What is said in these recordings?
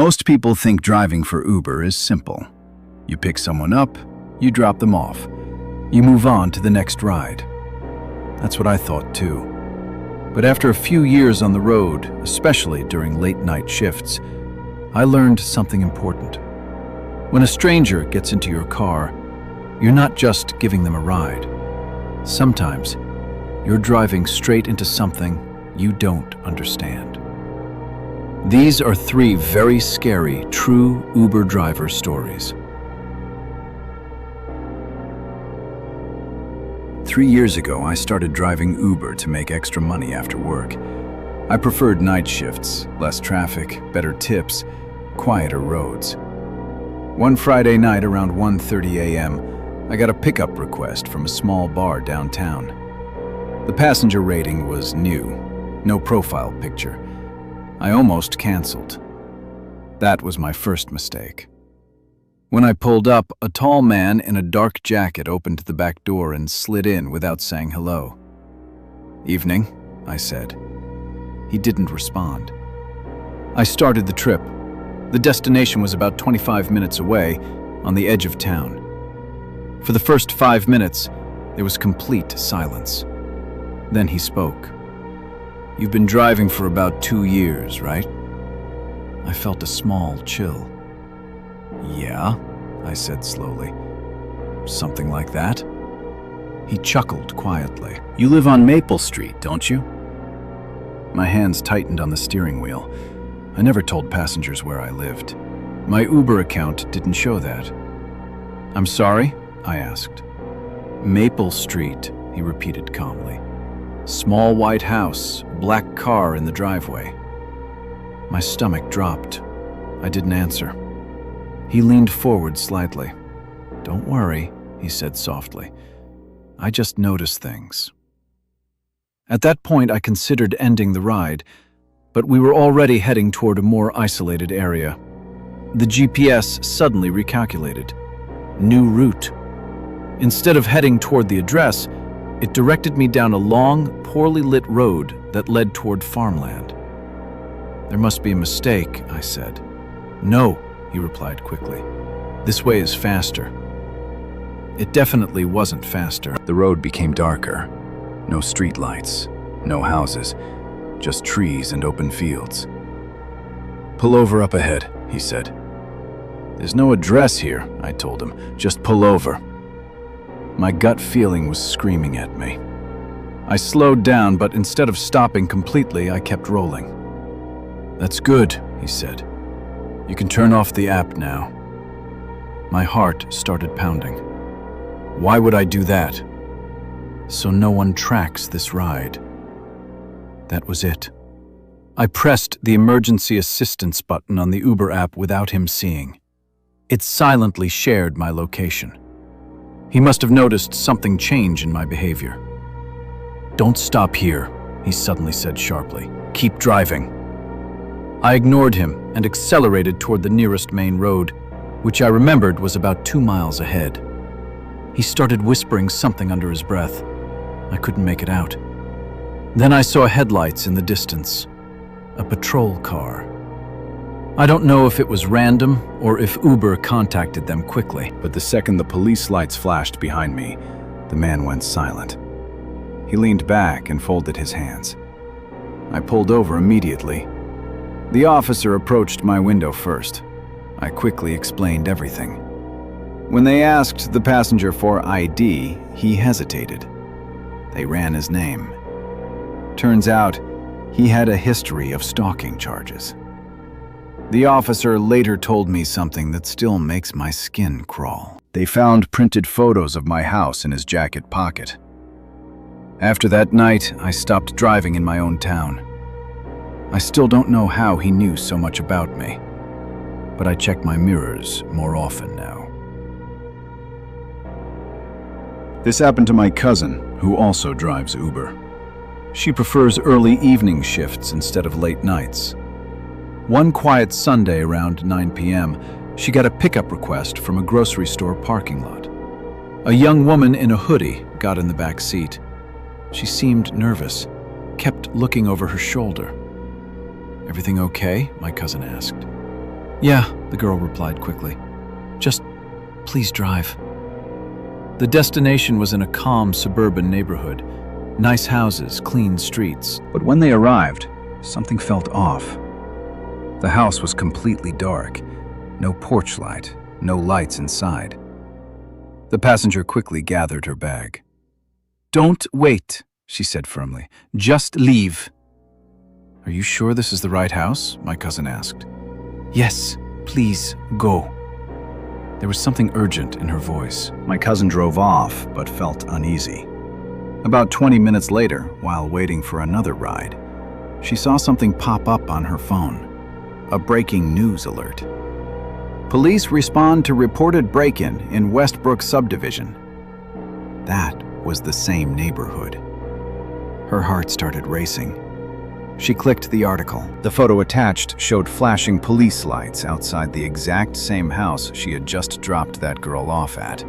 Most people think driving for Uber is simple. You pick someone up, you drop them off. You move on to the next ride. That's what I thought too. But after a few years on the road, especially during late-night shifts, I learned something important. When a stranger gets into your car, you're not just giving them a ride. Sometimes, you're driving straight into something you don't understand. These are 3 very scary, true Uber driver stories. 3 years ago, I started driving Uber to make extra money after work. I preferred night shifts, less traffic, better tips, quieter roads. One Friday night around 1:30 a.m., I got a pickup request from a small bar downtown. The passenger rating was new, no profile picture. I almost canceled. That was my first mistake. When I pulled up, a tall man in a dark jacket opened the back door and slid in without saying hello. "Evening," I said. He didn't respond. I started the trip. The destination was about 25 minutes away, on the edge of town. For the first 5 minutes, there was complete silence. Then he spoke. "You've been driving for about 2 years, right?" I felt a small chill. "Yeah," I said slowly. "Something like that." He chuckled quietly. "You live on Maple Street, don't you?" My hands tightened on the steering wheel. I never told passengers where I lived. My Uber account didn't show that. "I'm sorry?" I asked. "Maple Street," he repeated calmly. "Small white house, black car in the driveway." My stomach dropped. I didn't answer. He leaned forward slightly. "Don't worry," he said softly. "I just noticed things." At that point, I considered ending the ride, but we were already heading toward a more isolated area. The GPS suddenly recalculated. New route. Instead of heading toward the address, it directed me down a long, poorly lit road that led toward farmland. "There must be a mistake," I said. "No," he replied quickly. "This way is faster." It definitely wasn't faster. The road became darker. No streetlights, no houses, just trees and open fields. "Pull over up ahead," he said. "There's no address here," I told him. "Just pull over." My gut feeling was screaming at me. I slowed down, but instead of stopping completely, I kept rolling. "That's good," he said. "You can turn off the app now." My heart started pounding. Why would I do that? So no one tracks this ride. That was it. I pressed the emergency assistance button on the Uber app without him seeing. It silently shared my location. He must have noticed something change in my behavior. "Don't stop here," he suddenly said sharply. "Keep driving." I ignored him and accelerated toward the nearest main road, which I remembered was about 2 miles ahead. He started whispering something under his breath. I couldn't make it out. Then I saw headlights in the distance. A patrol car. I don't know if it was random or if Uber contacted them quickly, but the second the police lights flashed behind me, the man went silent. He leaned back and folded his hands. I pulled over immediately. The officer approached my window first. I quickly explained everything. When they asked the passenger for ID, he hesitated. They ran his name. Turns out, he had a history of stalking charges. The officer later told me something that still makes my skin crawl. They found printed photos of my house in his jacket pocket. After that night, I stopped driving in my own town. I still don't know how he knew so much about me, but I check my mirrors more often now. This happened to my cousin, who also drives Uber. She prefers early evening shifts instead of late nights. One quiet Sunday around 9 p.m., she got a pickup request from a grocery store parking lot. A young woman in a hoodie got in the back seat. She seemed nervous, kept looking over her shoulder. "Everything okay?" my cousin asked. Yeah, the girl replied quickly. Just please drive. The destination was in a calm suburban neighborhood. Nice houses, clean streets. But when they arrived, something felt off. The house was completely dark. No porch light, no lights inside. The passenger quickly gathered her bag. "Don't wait," she said firmly. "Just leave." "Are you sure this is the right house?" my cousin asked. "Yes, please, go." There was something urgent in her voice. My cousin drove off, but felt uneasy. About 20 minutes later, while waiting for another ride, she saw something pop up on her phone. A breaking news alert. Police respond to reported break-in in Westbrook subdivision. That was the same neighborhood. Her heart started racing. She clicked the article. The photo attached showed flashing police lights outside the exact same house she had just dropped that girl off at.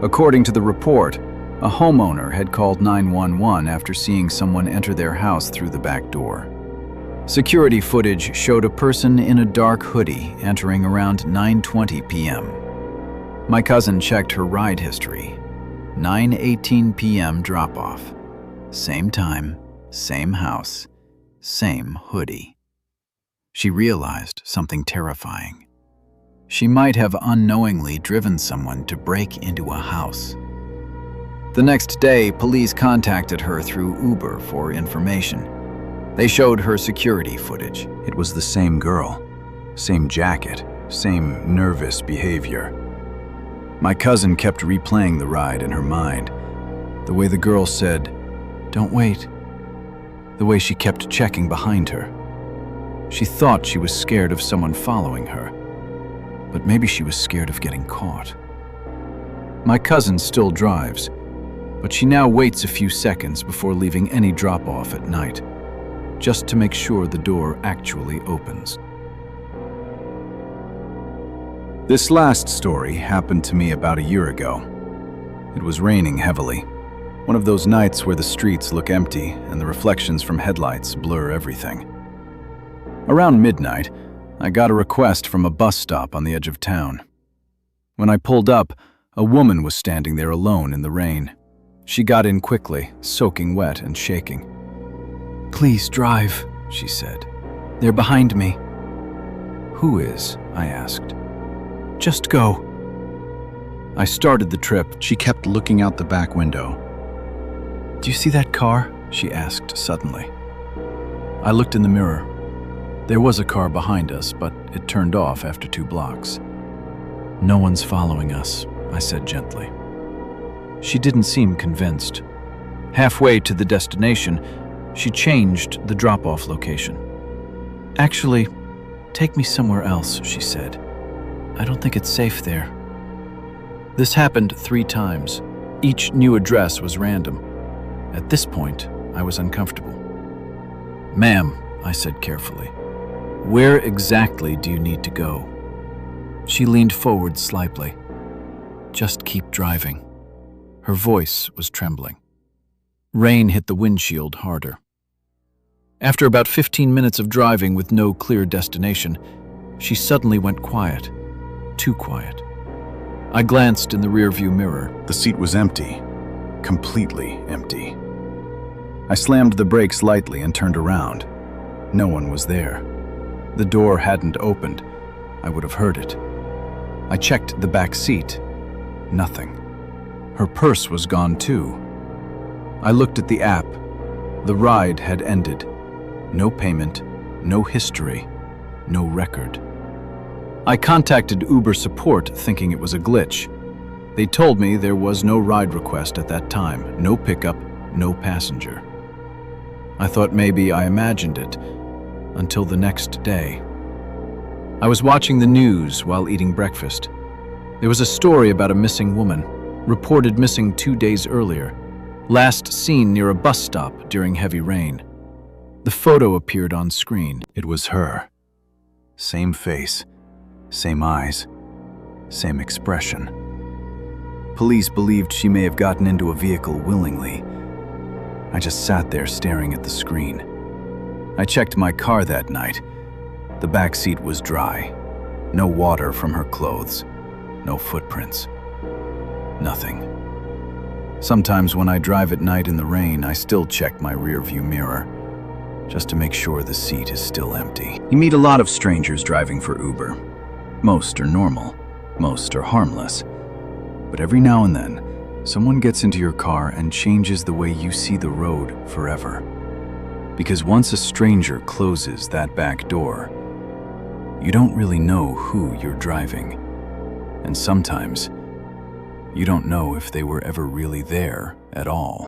According to the report, a homeowner had called 911 after seeing someone enter their house through the back door. Security footage showed a person in a dark hoodie entering around 9:20 p.m. My cousin checked her ride history. 9:18 p.m. drop-off. Same time, same house, same hoodie. She realized something terrifying. She might have unknowingly driven someone to break into a house. The next day, police contacted her through Uber for information. They showed her security footage. It was the same girl, same jacket, same nervous behavior. My cousin kept replaying the ride in her mind. The way the girl said, "Don't wait." The way she kept checking behind her. She thought she was scared of someone following her, but maybe she was scared of getting caught. My cousin still drives, but she now waits a few seconds before leaving any drop-off at night, just to make sure the door actually opens. This last story happened to me about a year ago. It was raining heavily. One of those nights where the streets look empty and the reflections from headlights blur everything. Around midnight, I got a request from a bus stop on the edge of town. When I pulled up, a woman was standing there alone in the rain. She got in quickly, soaking wet and shaking. "Please drive," she said. "They're behind me." "Who is?" I asked. "Just go." I started the trip. She kept looking out the back window. "Do you see that car?" she asked suddenly. I looked in the mirror. There was a car behind us, but it turned off after 2 blocks. "No one's following us," I said gently. She didn't seem convinced. Halfway to the destination, she changed the drop-off location. "Actually, take me somewhere else," she said. "I don't think it's safe there." This happened 3 times. Each new address was random. At this point, I was uncomfortable. "Ma'am," I said carefully, "where exactly do you need to go?" She leaned forward slightly. "Just keep driving." Her voice was trembling. Rain hit the windshield harder. After about 15 minutes of driving with no clear destination, she suddenly went quiet. Too quiet. I glanced in the rearview mirror. The seat was empty. Completely empty. I slammed the brakes lightly and turned around. No one was there. The door hadn't opened. I would have heard it. I checked the back seat. Nothing. Her purse was gone too. I looked at the app. The ride had ended. No payment, no history, no record. I contacted Uber support thinking it was a glitch. They told me there was no ride request at that time, no pickup, no passenger. I thought maybe I imagined it, until the next day. I was watching the news while eating breakfast. There was a story about a missing woman, reported missing 2 days earlier, last seen near a bus stop during heavy rain. The photo appeared on screen. It was her. Same face, same eyes, same expression. Police believed she may have gotten into a vehicle willingly. I just sat there staring at the screen. I checked my car that night. The back seat was dry. No water from her clothes, no footprints, nothing. Sometimes when I drive at night in the rain, I still check my rearview mirror, just to make sure the seat is still empty. You meet a lot of strangers driving for Uber. Most are normal, most are harmless. But every now and then, someone gets into your car and changes the way you see the road forever. Because once a stranger closes that back door, you don't really know who you're driving. And sometimes, you don't know if they were ever really there at all.